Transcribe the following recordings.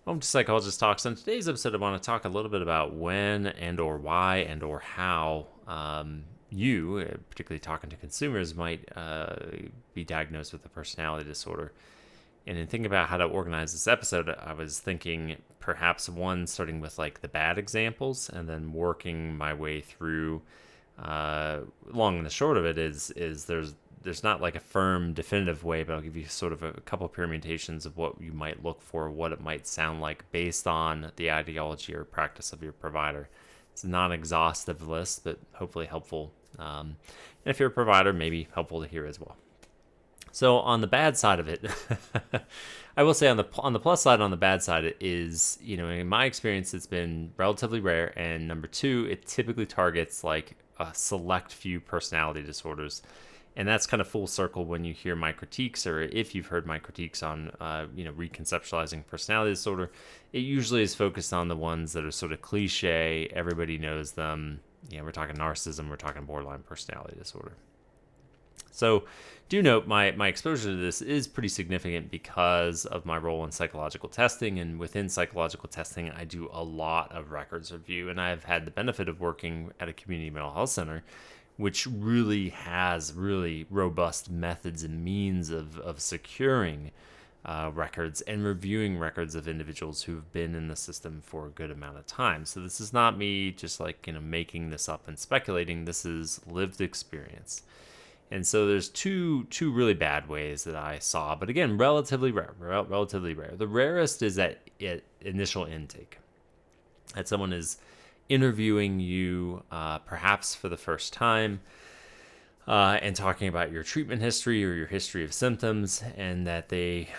Welcome to Psychologist Talks. On today's episode, I want to talk a little bit about when and or why and or how you, particularly talking to consumers, might be diagnosed with a personality disorder. And in thinking about how to organize this episode, I was thinking perhaps one starting with like the bad examples and then working my way through. Long and the short of it is there's not like a firm definitive way, but I'll give you sort of a couple of permutations of what you might look for, what it might sound like based on the ideology or practice of your provider. It's a non-exhaustive list, but hopefully helpful. And if you're a provider, maybe helpful to hear as well. So on the bad side of it, I will say on the plus side, on the bad side is, in my experience, it's been relatively rare. And number two, it typically targets like a select few personality disorders. And that's kind of full circle when you hear my critiques, or if you've heard my critiques on, reconceptualizing personality disorder. It usually is focused on the ones that are sort of cliche. Everybody knows them. We're talking narcissism. We're talking borderline personality disorder. So do note my exposure to this is pretty significant because of my role in psychological testing. And within psychological testing, I do a lot of records review. And I've had the benefit of working at a community mental health center, which really has really robust methods and means of securing records and reviewing records of individuals who've been in the system for a good amount of time. So this is not me just making this up and speculating. This is lived experience. And so there's two really bad ways that I saw, but again, relatively rare. The rarest is at initial intake. That someone is interviewing you perhaps for the first time and talking about your treatment history or your history of symptoms, and that they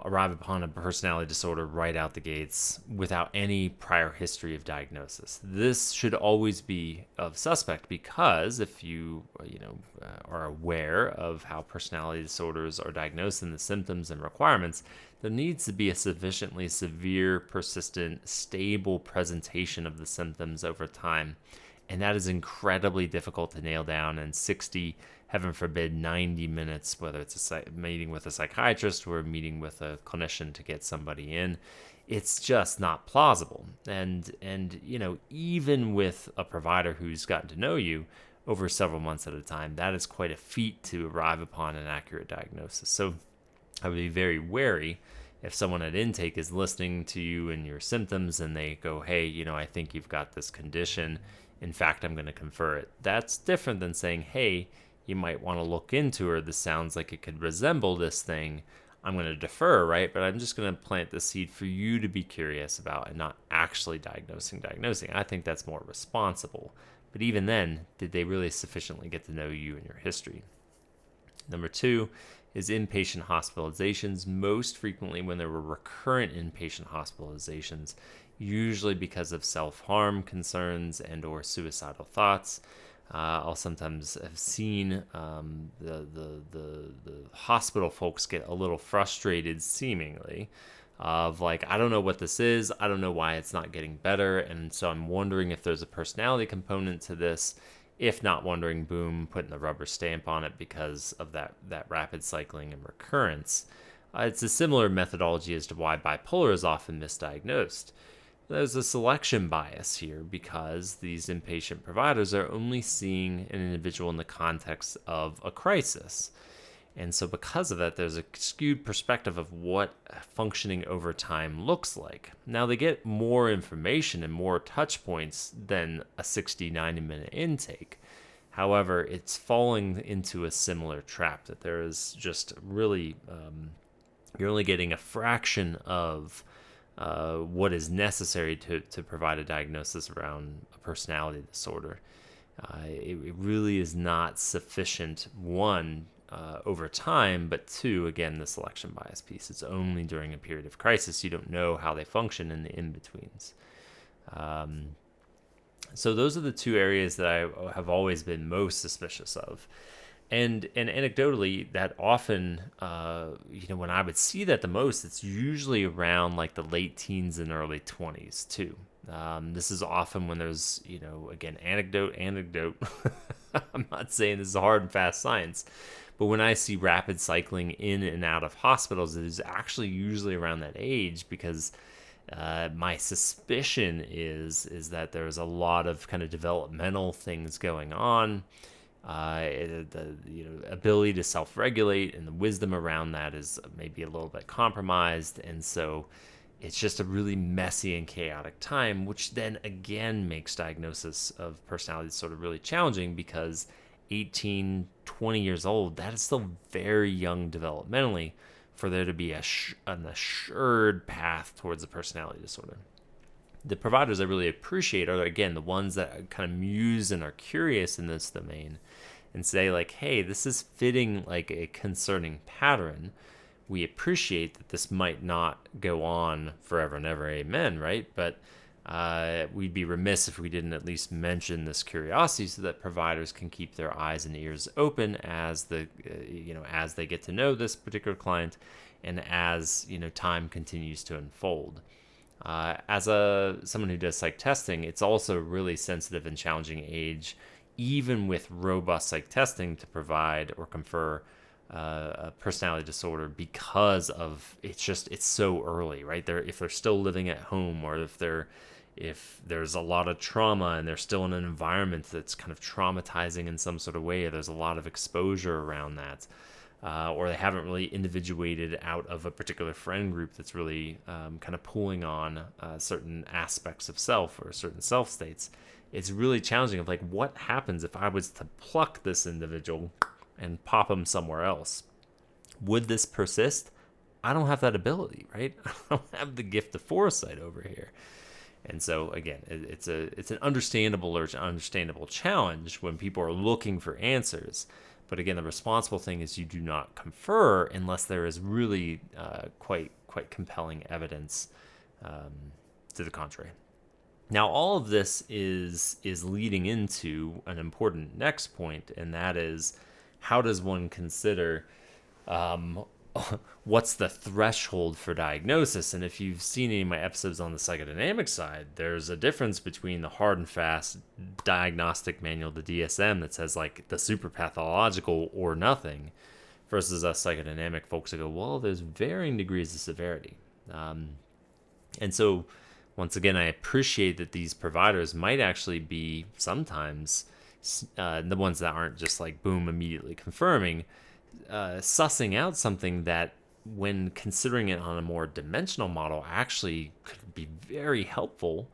arrive upon a personality disorder right out the gates without any prior history of diagnosis. This should always be of suspect, because if you are aware of how personality disorders are diagnosed and the symptoms and requirements, there needs to be a sufficiently severe, persistent, stable presentation of the symptoms over time. And that is incredibly difficult to nail down in 60, heaven forbid, 90 minutes, whether it's a meeting with a psychiatrist or a meeting with a clinician to get somebody in. It's just not plausible. And even with a provider who's gotten to know you over several months at a time, that is quite a feat to arrive upon an accurate diagnosis. So I would be very wary if someone at intake is listening to you and your symptoms and they go, hey, I think you've got this condition. In fact, I'm going to confer it. That's different than saying, hey, you might want to look into her. This sounds like it could resemble this thing. I'm going to defer, right? But I'm just going to plant the seed for you to be curious about and not actually diagnosing. I think that's more responsible. But even then, did they really sufficiently get to know you and your history? Number two is inpatient hospitalizations, most frequently when there were recurrent inpatient hospitalizations, usually because of self-harm concerns and or suicidal thoughts. I'll sometimes have seen the hospital folks get a little frustrated, seemingly, of like, I don't know what this is, I don't know why it's not getting better, and so I'm wondering if there's a personality component to this. If not wondering, boom, putting the rubber stamp on it because of that rapid cycling and recurrence. It's a similar methodology as to why bipolar is often misdiagnosed. There's a selection bias here because these inpatient providers are only seeing an individual in the context of a crisis. And so because of that, there's a skewed perspective of what functioning over time looks like. Now, they get more information and more touch points than a 60, 90-minute intake. However, it's falling into a similar trap that there is just really, you're only getting a fraction of what is necessary to provide a diagnosis around a personality disorder. It really is not sufficient, one, over time, but two, again, the selection bias piece. It's only during a period of crisis. You don't know how they function in the in-betweens. So those are the two areas that I have always been most suspicious of. And anecdotally, that often, when I would see that the most, it's usually around like the late teens and early 20s too. This is often when there's, again, anecdote. I'm not saying this is hard and fast science, but when I see rapid cycling in and out of hospitals, it is actually usually around that age because My suspicion is that there's a lot of kind of developmental things going on. The ability to self-regulate and the wisdom around that is maybe a little bit compromised, and so it's just a really messy and chaotic time, which then again makes diagnosis of personality disorder really challenging, because 18, 20 years old, that is still very young developmentally for there to be an assured path towards a personality disorder. The providers I really appreciate are, again, the ones that kind of muse and are curious in this domain and say, like, hey, this is fitting like a concerning pattern. We appreciate that this might not go on forever and ever, amen, right? But we'd be remiss if we didn't at least mention this curiosity so that providers can keep their eyes and ears open as as they get to know this particular client and as time continues to unfold. As someone who does psych testing, it's also a really sensitive and challenging age, even with robust psych testing, to provide or confer a personality disorder, because of it's so early, right? If they're still living at home, or if there's a lot of trauma and they're still in an environment that's kind of traumatizing in some sort of way, or there's a lot of exposure around that, or they haven't really individuated out of a particular friend group that's really kind of pulling on certain aspects of self or certain self states, it's really challenging of like, what happens if I was to pluck this individual and pop them somewhere else? Would this persist? I don't have that ability, right? I don't have the gift of foresight over here. And so again, it's an understandable challenge when people are looking for answers. But again, the responsible thing is you do not confer unless there is really quite compelling evidence to the contrary. Now, all of this is leading into an important next point, and that is, how does one consider what's the threshold for diagnosis? And if you've seen any of my episodes on the psychodynamic side, there's a difference between the hard and fast diagnostic manual, the DSM, that says like the super pathological or nothing, versus us psychodynamic folks that go, well, there's varying degrees of severity. And so once again, I appreciate that these providers might actually be sometimes the ones that aren't just like boom, immediately confirming, sussing out something that, when considering it on a more dimensional model, actually could be very helpful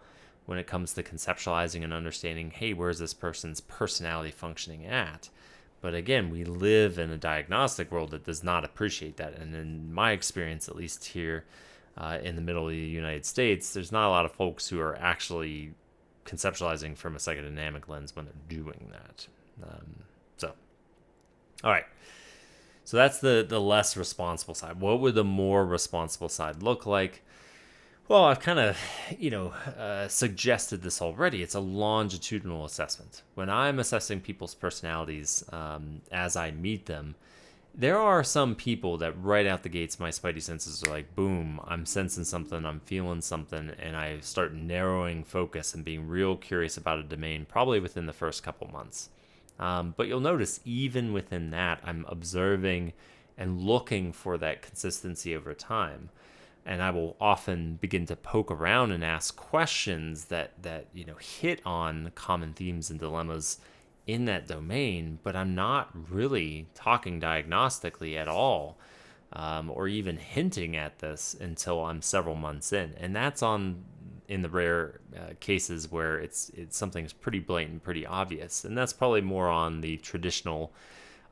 when it comes to conceptualizing and understanding, hey, where's this person's personality functioning at? But again, we live in a diagnostic world that does not appreciate that. And in my experience, at least here in the middle of the United States, there's not a lot of folks who are actually conceptualizing from a psychodynamic lens when they're doing that. All right. So that's the less responsible side. What would the more responsible side look like? Well, I've kind of, suggested this already. It's a longitudinal assessment. When I'm assessing people's personalities as I meet them, there are some people that right out the gates, my spidey senses are like, boom, I'm sensing something, I'm feeling something, and I start narrowing focus and being real curious about a domain probably within the first couple months. But you'll notice even within that, I'm observing and looking for that consistency over time. And I will often begin to poke around and ask questions that hit on common themes and dilemmas in that domain, but I'm not really talking diagnostically at all, or even hinting at this until I'm several months in. And that's in the rare cases where it's something's pretty blatant, pretty obvious. And that's probably more on the traditional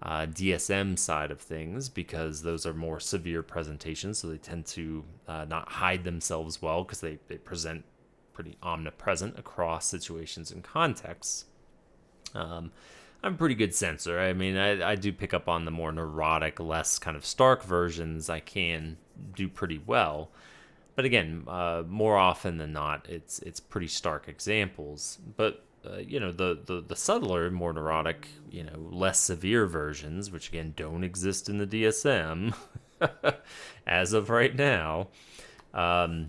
DSM side of things, because those are more severe presentations, so they tend to not hide themselves well, because they present pretty omnipresent across situations and contexts. I'm a pretty good sensor. I mean, I do pick up on the more neurotic, less kind of stark versions. I can do pretty well. But again, more often than not, it's pretty stark examples. But the subtler, more neurotic, less severe versions, which again don't exist in the DSM as of right now. We're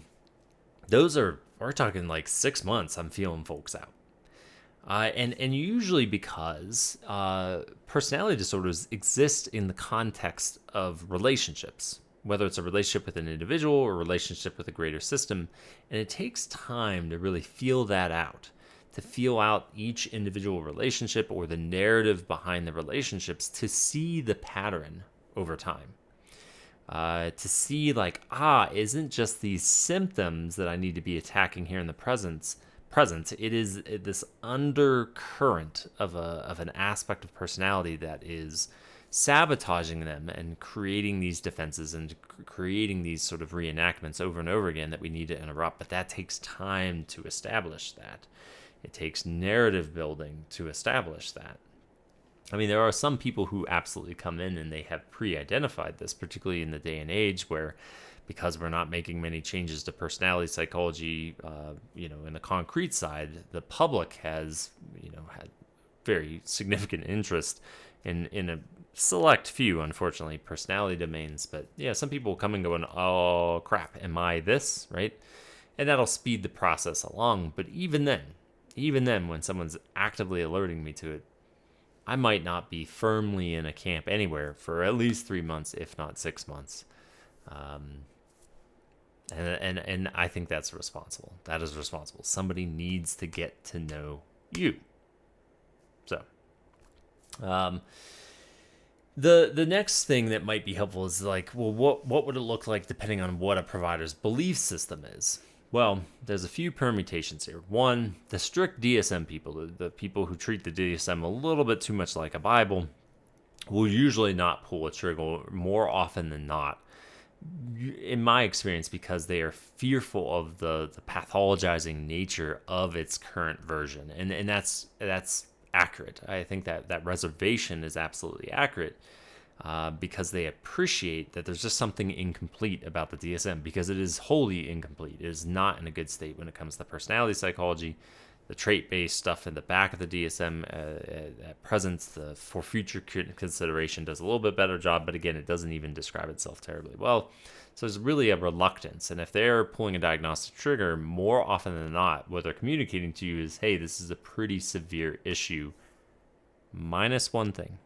talking like 6 months. I'm feeling folks out. And usually because personality disorders exist in the context of relationships, whether it's a relationship with an individual or a relationship with a greater system. And it takes time to really feel that out, to feel out each individual relationship or the narrative behind the relationships, to see the pattern over time. To see like, isn't just these symptoms that I need to be attacking here in the present. It is this undercurrent of an aspect of personality that is sabotaging them and creating these defenses and creating these sort of reenactments over and over again that we need to interrupt. But that takes time to establish that. It takes narrative building to establish that. I mean, there are some people who absolutely come in and they have pre-identified this, particularly in the day and age where, because we're not making many changes to personality psychology, in the concrete side, the public has, had very significant interest in a select few, unfortunately, personality domains. But yeah, some people come and go and, oh crap, am I this, right? And that'll speed the process along. But even then, when someone's actively alerting me to it, I might not be firmly in a camp anywhere for at least 3 months, if not 6 months. And I think that's responsible. That is responsible. Somebody needs to get to know you. So, the next thing that might be helpful is like, well, what would it look like depending on what a provider's belief system is? Well, there's a few permutations here. One, the strict DSM people, the people who treat the DSM a little bit too much like a Bible, will usually not pull a trigger more often than not, in my experience, because they are fearful of the pathologizing nature of its current version. And that's accurate. I think that reservation is absolutely accurate. Because they appreciate that there's just something incomplete about the DSM, because it is wholly incomplete. It is not in a good state when it comes to personality psychology. The trait-based stuff in the back of the DSM at present, for future consideration, does a little bit better job, but again, it doesn't even describe itself terribly well. So there's really a reluctance, and if they're pulling a diagnostic trigger, more often than not, what they're communicating to you is, hey, this is a pretty severe issue, minus one thing.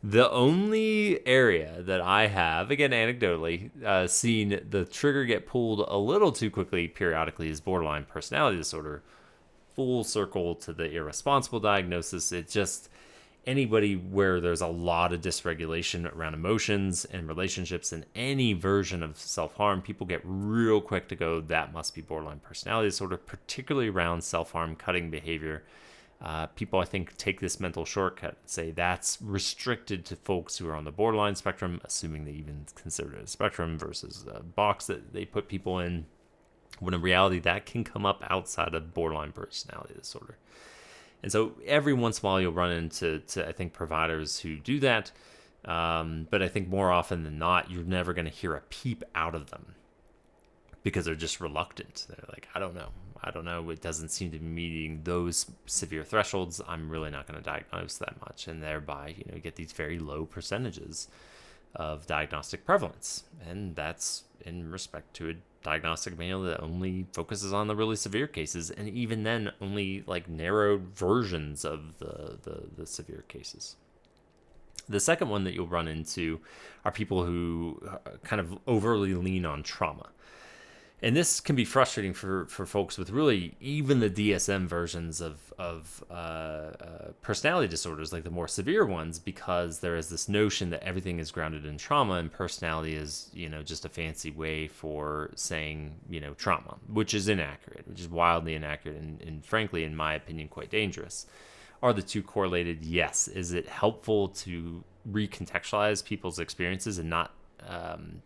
The only area that I have, again anecdotally, seen the trigger get pulled a little too quickly periodically is borderline personality disorder. Full circle to the irresponsible diagnosis. It's just anybody where there's a lot of dysregulation around emotions and relationships and any version of self-harm, people get real quick to go, that must be borderline personality disorder, particularly around self-harm, cutting behavior. People, I think, take this mental shortcut and say that's restricted to folks who are on the borderline spectrum, assuming they even consider it a spectrum versus a box that they put people in, when in reality that can come up outside of borderline personality disorder. And so every once in a while you'll run into, I think, providers who do that, but I think more often than not, you're never going to hear a peep out of them because they're just reluctant. They're like, I don't know. It doesn't seem to be meeting those severe thresholds. I'm really not going to diagnose that much. And thereby, get these very low percentages of diagnostic prevalence. And that's in respect to a diagnostic manual that only focuses on the really severe cases. And even then, only like narrowed versions of the severe cases. The second one that you'll run into are people who kind of overly lean on trauma. And this can be frustrating for folks with really even the DSM versions of personality disorders, like the more severe ones, because there is this notion that everything is grounded in trauma, and personality is, just a fancy way for saying, trauma, which is inaccurate, which is wildly inaccurate, and frankly, in my opinion, quite dangerous. Are the two correlated? Yes. Is it helpful to recontextualize people's experiences and not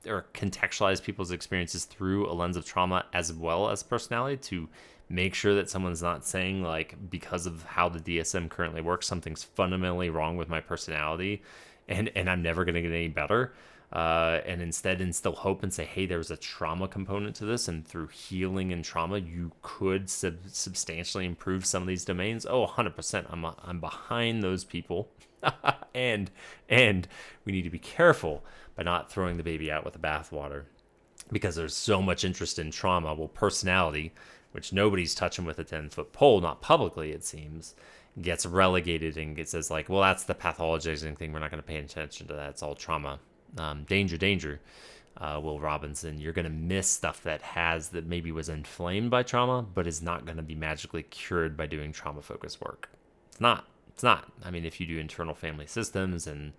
or contextualize people's experiences through a lens of trauma as well as personality, to make sure that someone's not saying, like, because of how the DSM currently works, something's fundamentally wrong with my personality and I'm never going to get any better, and instead instill hope and say, hey, there's a trauma component to this, and through healing and trauma you could substantially improve some of these domains. 100%. I'm behind those people. and we need to be careful by not throwing the baby out with the bathwater, because there's so much interest in trauma. Well, personality, which nobody's touching with a 10-foot pole, not publicly it seems, gets relegated and it says like, well, that's the pathologizing thing. We're not going to pay attention to that. It's all trauma. Danger, danger, Will Robinson. You're going to miss stuff that maybe was inflamed by trauma, but is not going to be magically cured by doing trauma-focused work. It's not. It's not. I mean, if you do internal family systems and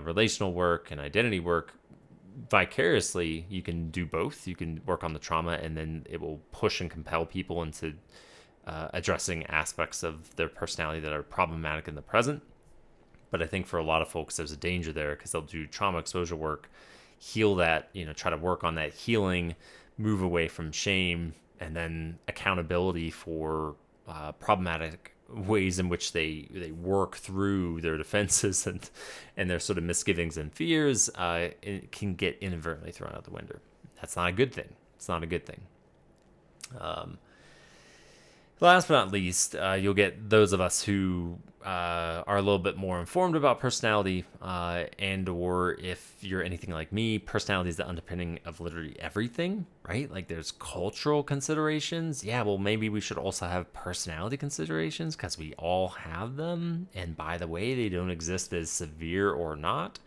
relational work and identity work, vicariously, you can do both. You can work on the trauma, and then it will push and compel people into addressing aspects of their personality that are problematic in the present. But I think for a lot of folks, there's a danger there because they'll do trauma exposure work, heal that, try to work on that healing, move away from shame, and then accountability for problematic ways in which they work through their defenses and their sort of misgivings and fears it can get inadvertently thrown out the window. That's not a good thing. It's not a good thing. Last but not least, you'll get those of us who are a little bit more informed about personality, and or if you're anything like me, personality is the underpinning of literally everything, right? Like there's cultural considerations. Yeah, well, maybe we should also have personality considerations because we all have them. And by the way, they don't exist as severe or not.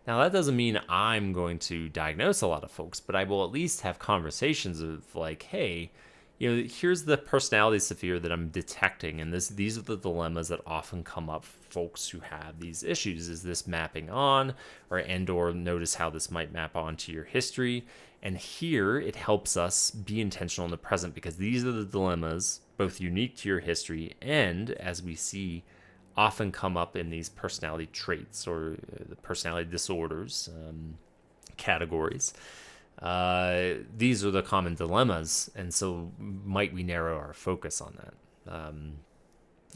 Now, that doesn't mean I'm going to diagnose a lot of folks, but I will at least have conversations of like, hey, here's the personality sphere that I'm detecting, and these are the dilemmas that often come up for folks who have these issues. Is this mapping on, or notice how this might map onto your history? And here it helps us be intentional in the present because these are the dilemmas, both unique to your history and, as we see, often come up in these personality traits or the personality disorders categories. These are the common dilemmas, and so might we narrow our focus on that?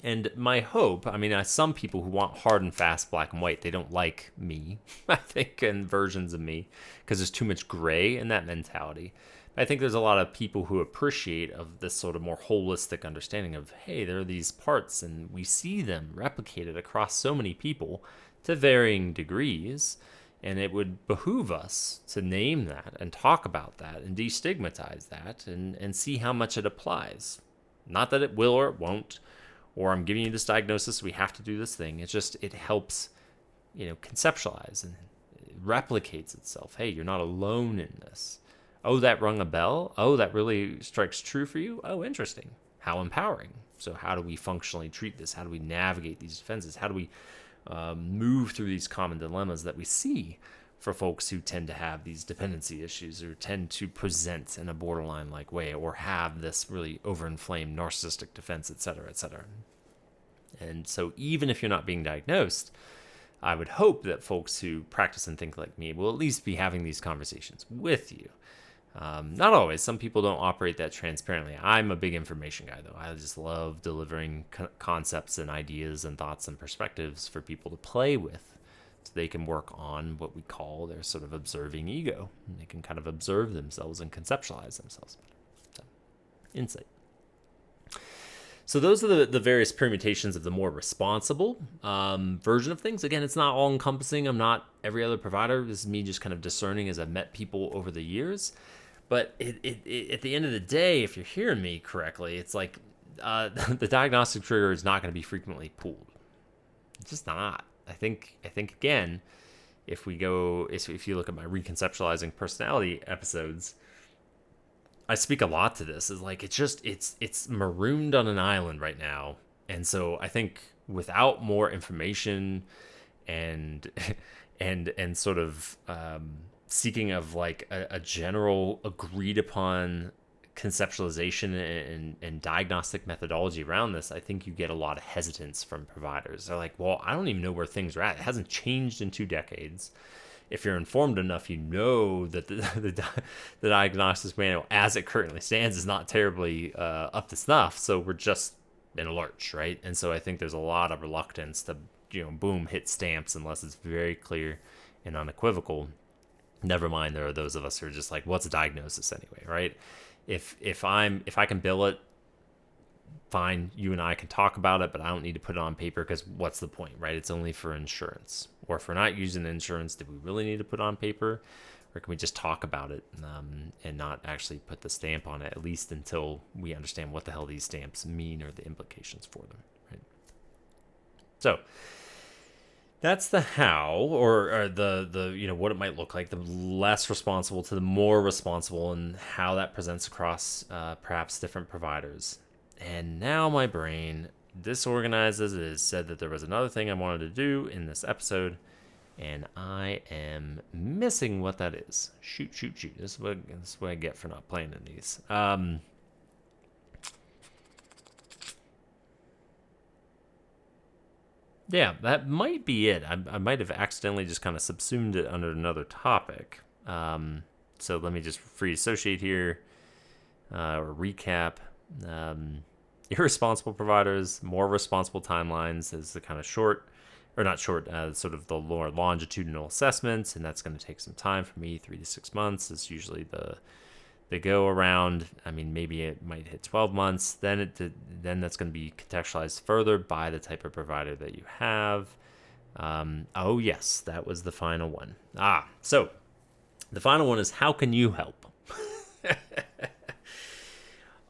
And my hope, some people who want hard and fast black and white, they don't like me, I think, and versions of me, because there's too much gray in that mentality. But I think there's a lot of people who appreciate of this sort of more holistic understanding of, hey, there are these parts, and we see them replicated across so many people to varying degrees. And it would behoove us to name that and talk about that and destigmatize that and see how much it applies. Not that it will or it won't, or I'm giving you this diagnosis, we have to do this thing. It's just, it helps, conceptualize and it replicates itself. Hey, you're not alone in this. Oh, that rung a bell? Oh, that really strikes true for you? Oh, interesting. How empowering. So how do we functionally treat this? How do we navigate these defenses? How do we move through these common dilemmas that we see for folks who tend to have these dependency issues or tend to present in a borderline-like way or have this really overinflamed narcissistic defense, et cetera, et cetera. And so even if you're not being diagnosed, I would hope that folks who practice and think like me will at least be having these conversations with you. Not always. Some people don't operate that transparently. I'm a big information guy, though. I just love delivering concepts and ideas and thoughts and perspectives for people to play with so they can work on what we call their sort of observing ego. And they can kind of observe themselves and conceptualize themselves. So, insight. So those are the various permutations of the more responsible version of things. Again, it's not all-encompassing. I'm not every other provider. This is me just kind of discerning as I've met people over the years. But at the end of the day, if you're hearing me correctly, it's like the diagnostic trigger is not going to be frequently pulled. It's just not. I think again, if you look at my reconceptualizing personality episodes, I speak a lot to this. Is like it's marooned on an island right now, and so I think without more information and sort of seeking of like a general agreed upon conceptualization and diagnostic methodology around this, I think you get a lot of hesitance from providers. They're like, well, I don't even know where things are at. It hasn't changed in 2 decades. If you're informed enough, you know that the diagnosis manual as it currently stands is not terribly up to snuff. So we're just in a lurch, right? And so I think there's a lot of reluctance to, boom, hit stamps unless it's very clear and unequivocal. Never mind, there are those of us who are just like, what's a diagnosis anyway, right? If I can bill it, fine, you and I can talk about it, but I don't need to put it on paper because what's the point, right? It's only for insurance. Or if we're not using insurance, do we really need to put it on paper? Or can we just talk about it and not actually put the stamp on it, at least until we understand what the hell these stamps mean or the implications for them, right? So That's the how, or the what it might look like, the less responsible to the more responsible, and how that presents across perhaps different providers. And now my brain disorganizes. It has said that there was another thing I wanted to do in this episode, and I am missing what that is. Shoot. This is what I get for not playing in these. Yeah, that might be it. I might have accidentally just kind of subsumed it under another topic. So let me just free associate here, or recap. Irresponsible providers, more responsible timelines is the kind of short, or not short, sort of the more longitudinal assessments, and that's going to take some time for me. 3 to 6 months is usually the go around. I mean, maybe it might hit 12 months. Then that's going to be contextualized further by the type of provider that you have. Oh yes, that was the final one. So the final one is, how can you help?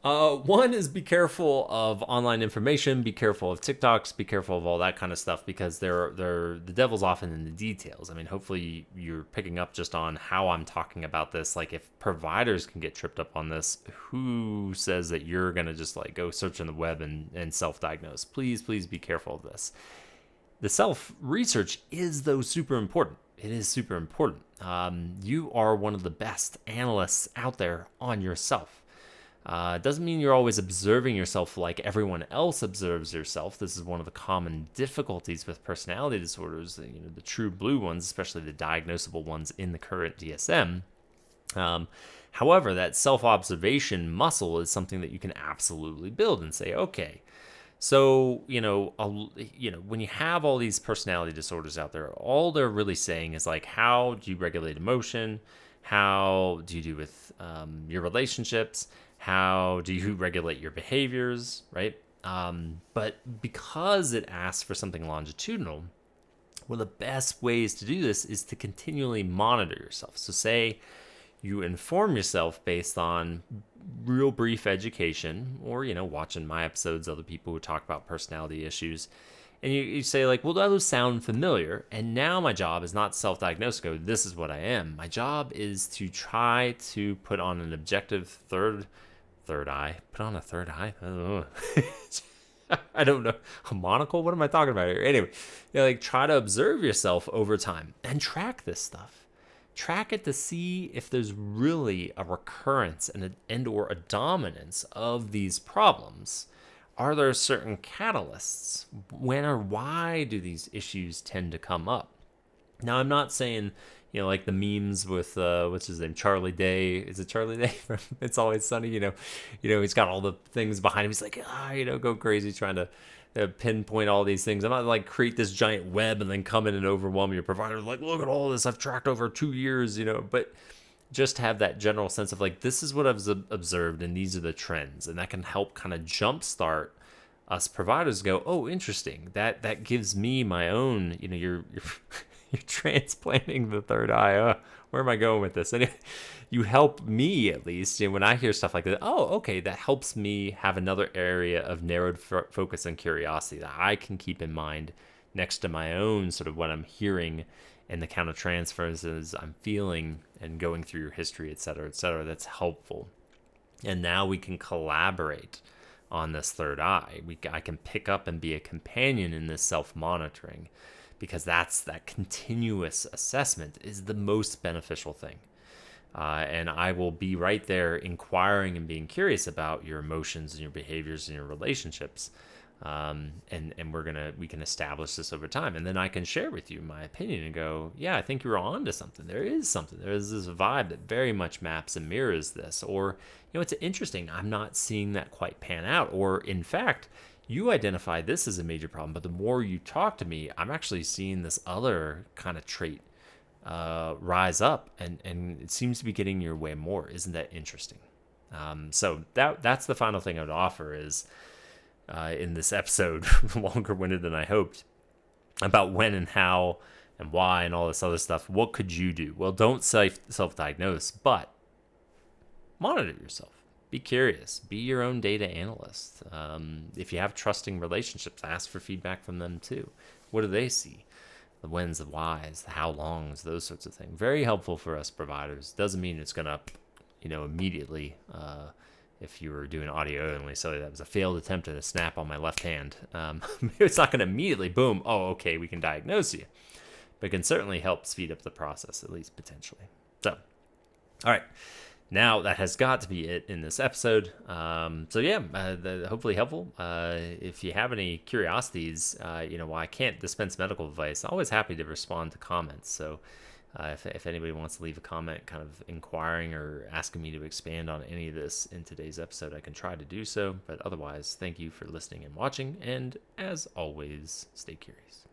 One is, be careful of online information, be careful of TikToks, be careful of all that kind of stuff, because the devil's often in the details. I mean, hopefully you're picking up just on how I'm talking about this. Like, if providers can get tripped up on this, who says that you're going to just like go search on the web and self-diagnose? Please be careful of this. The self-research is, though, super important. It is super important. You are one of the best analysts out there on yourself. Doesn't mean you're always observing yourself like everyone else observes yourself. This is one of the common difficulties with personality disorders, the true blue ones, especially the diagnosable ones in the current DSM. However, that self-observation muscle is something that you can absolutely build and say, okay, so, when you have all these personality disorders out there, all they're really saying is like, how do you regulate emotion? How do you do with your relationships? How do you regulate your behaviors, right? But because it asks for something longitudinal, one of the best ways to do this is to continually monitor yourself. So say you inform yourself based on real brief education, or, watching my episodes, other people who talk about personality issues, and you say like, well, those sound familiar, and now my job is not self-diagnose, go, this is what I am. My job is to try to put on an objective third eye. Put on a third eye? I don't know. A monocle? What am I talking about here? Anyway, try to observe yourself over time and track this stuff. Track it to see if there's really a recurrence and or a dominance of these problems. Are there certain catalysts? When or why do these issues tend to come up? Now, I'm not saying, like the memes with, what's his name, Charlie Day. Is it Charlie Day from It's Always Sunny? He's got all the things behind him. He's like, go crazy trying to pinpoint all these things. I'm not like create this giant web and then come in and overwhelm your provider. Like, look at all this I've tracked over 2 years, but just have that general sense of like, this is what I've observed and these are the trends. And that can help kind of jumpstart us providers. Go, oh, interesting. That gives me my own, you're transplanting the third eye. Where am I going with this? And you help me, at least, when I hear stuff like that. Oh, okay, that helps me have another area of narrowed focus and curiosity that I can keep in mind next to my own sort of what I'm hearing and the countertransferences I'm feeling and going through your history, et cetera, et cetera. That's helpful. And now we can collaborate on this third eye. I can pick up and be a companion in this self-monitoring, because that continuous assessment is the most beneficial thing. And I will be right there inquiring and being curious about your emotions and your behaviors and your relationships. And we can establish this over time. And then I can share with you my opinion and go, yeah, I think you're on to something. There is something. There is this vibe that very much maps and mirrors this. Or, it's interesting. I'm not seeing that quite pan out. Or in fact, you identify this as a major problem, but the more you talk to me, I'm actually seeing this other kind of trait rise up, and it seems to be getting your way more. Isn't that interesting? So that's the final thing I would offer is in this episode, longer-winded than I hoped, about when and how and why and all this other stuff. What could you do? Well, don't self-diagnose, but monitor yourself. Be curious. Be your own data analyst. If you have trusting relationships, ask for feedback from them too. What do they see? the whens, the whys, the how longs, those sorts of things. Very helpful for us providers. Doesn't mean it's going to, immediately, if you were doing audio only, so that was a failed attempt at a snap on my left hand. It's not going to immediately, boom, oh, okay, we can diagnose you. But it can certainly help speed up the process, at least potentially. So, all right. Now, that has got to be it in this episode. Hopefully helpful. If you have any curiosities, while I can't dispense medical advice, I'm always happy to respond to comments. So if anybody wants to leave a comment kind of inquiring or asking me to expand on any of this in today's episode, I can try to do so. But otherwise, thank you for listening and watching. And as always, stay curious.